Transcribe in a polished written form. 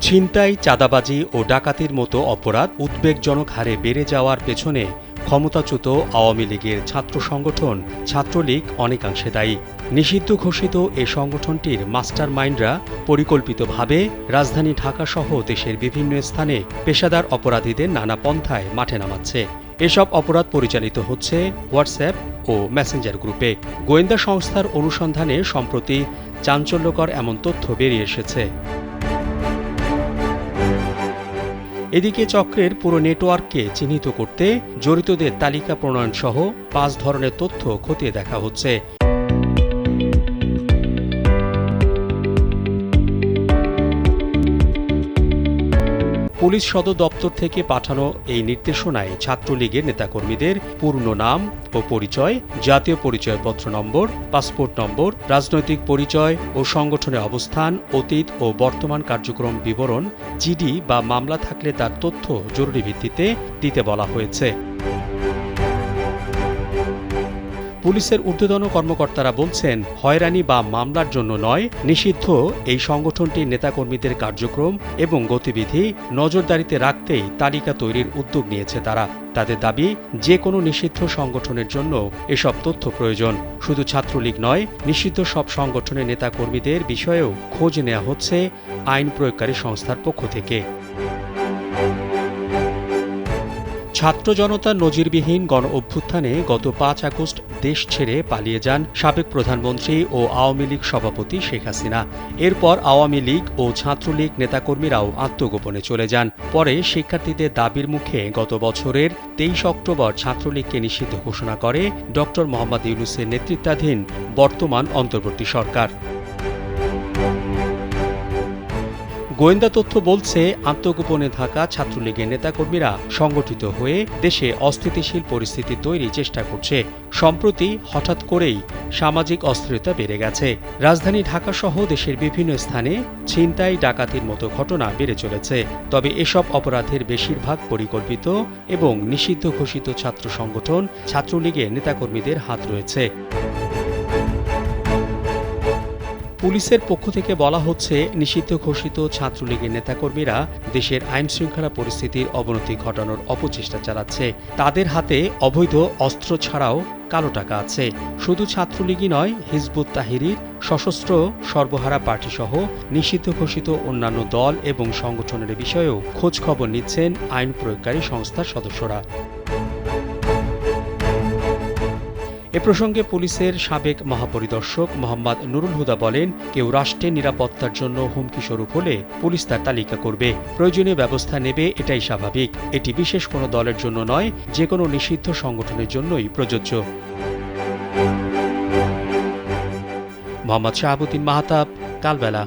ছিনতাই, চাঁদাবাজি ও ডাকাতির মতো অপরাধ উদ্বেগজনক হারে বেড়ে যাওয়ার পেছনে ক্ষমতাচ্যুত আওয়ামী লীগের ছাত্র সংগঠন ছাত্রলীগ অনেকাংশে দায়ী। নিষিদ্ধ ঘোষিত এ সংগঠনটির মাস্টার মাইন্ডরা পরিকল্পিতভাবে রাজধানী ঢাকাসহ দেশের বিভিন্ন স্থানে পেশাদার অপরাধীদের নানা পন্থায় মাঠে নামাচ্ছে। এসব অপরাধ পরিচালিত হচ্ছে হোয়াটসঅ্যাপ ও মেসেঞ্জার গ্রুপে। গোয়েন্দা সংস্থার অনুসন্ধানে সম্প্রতি চাঞ্চল্যকর এমন তথ্য বেরিয়ে এসেছে। এদিকে চক্রের পুরো নেটওয়ার্ককে চিহ্নিত করতে জড়িতদের তালিকা প্রণয়নসহ ৫ ধরনের তথ্য খতিয়ে দেখা হচ্ছে। পুলিশ সদর দপ্তর থেকে পাঠানো এই নির্দেশনায় ছাত্রলীগের নেতাকর্মীদের পূর্ণ নাম ও পরিচয়, জাতীয় পরিচয়পত্র নম্বর, পাসপোর্ট নম্বর, রাজনৈতিক পরিচয় ও সংগঠনের অবস্থান, অতীত ও বর্তমান কার্যক্রম বিবরণ, জিডি বা মামলা থাকলে তার তথ্য জরুরি ভিত্তিতে দিতে বলা হয়েছে। পুলিশের ঊর্ধ্বতন কর্মকর্তারা বলছেন, হয়রানি বা মামলার জন্য নয়, নিষিদ্ধ এই সংগঠনটির নেতাকর্মীদের কার্যক্রম এবং গতিবিধি নজরদারিতে রাখতেই তালিকা তৈরির উদ্যোগ নিয়েছে তারা। তাদের দাবি, যে কোনো নিষিদ্ধ সংগঠনের জন্য এসব তথ্য প্রয়োজন। শুধু ছাত্রলীগ নয়, নিষিদ্ধ সব সংগঠনের নেতাকর্মীদের বিষয়েও খোঁজ নেওয়া হচ্ছে আইন প্রয়োগকারী সংস্থার পক্ষ থেকে। ছাত্র জনতার নজিরবিহীন গণ অভ্যুত্থানে গত ৫ আগস্ট দেশ ছেড়ে পালিয়ে যান সাবেক প্রধানমন্ত্রী ও আওয়ামী লীগ সভাপতি শেখ হাসিনা। এরপর আওয়ামী লীগ ও ছাত্রলীগ নেতাকর্মীরাও আত্মগোপনে চলে যান। পরে শিক্ষার্থীদের দাবির মুখে গত বছরের ২৩ অক্টোবর ছাত্রলীগকে নিষিদ্ধ ঘোষণা করে ড. মোহাম্মদ ইউনূসের নেতৃত্বাধীন বর্তমান অন্তর্বর্তী সরকার। গোয়েন্দা তথ্য বলছে, আত্মগোপনে থাকা ছাত্রলীগের নেতাকর্মীরা সংগঠিত হয়ে দেশে অস্থিতিশীল পরিস্থিতি তৈরির চেষ্টা করছে। সম্প্রতি হঠাৎ করেই সামাজিক অস্থিরতা বেড়ে গেছে। রাজধানী ঢাকাসহ দেশের বিভিন্ন স্থানে ছিনতাই, ডাকাতির মতো ঘটনা বেড়ে চলেছে। তবে এসব অপরাধের বেশিরভাগ পরিকল্পিত এবং নিষিদ্ধ ঘোষিত ছাত্র সংগঠন ছাত্রলীগের নেতাকর্মীদের হাত রয়েছে। পুলিশের পক্ষ থেকে বলা হচ্ছে, নিষিদ্ধ ঘোষিত ছাত্রলীগের নেতাকর্মীরা দেশের আইনশৃঙ্খলা পরিস্থিতির অবনতি ঘটানোর অপচেষ্টা চালাচ্ছে। তাদের হাতে অবৈধ অস্ত্র ছাড়াও কালো টাকা আছে। শুধু ছাত্রলীগই নয়, হিজবুত তাহরির, সশস্ত্র সর্বহারা পার্টিসহ নিষিদ্ধ ঘোষিত অন্যান্য দল এবং সংগঠনের বিষয়েও খোঁজখবর নিচ্ছেন আইন প্রয়োগকারী সংস্থার সদস্যরা। এ প্রসঙ্গে পুলিশের সাবেক মহাপরিদর্শক মোহাম্মদ নুরুল হুদা বলেন, কেউ রাষ্ট্রের নিরাপত্তার জন্য হুমকিস্বরূপ হলে পুলিশ তার তালিকা করবে, প্রয়োজনীয় ব্যবস্থা নেবে, এটাই স্বাভাবিক। এটি বিশেষ কোনো দলের জন্য নয়, যে কোনো নিষিদ্ধ সংগঠনের জন্যই প্রযোজ্য। মোহাম্মদ শাহাবুদ্দিন মাহতাব, কালবেলা।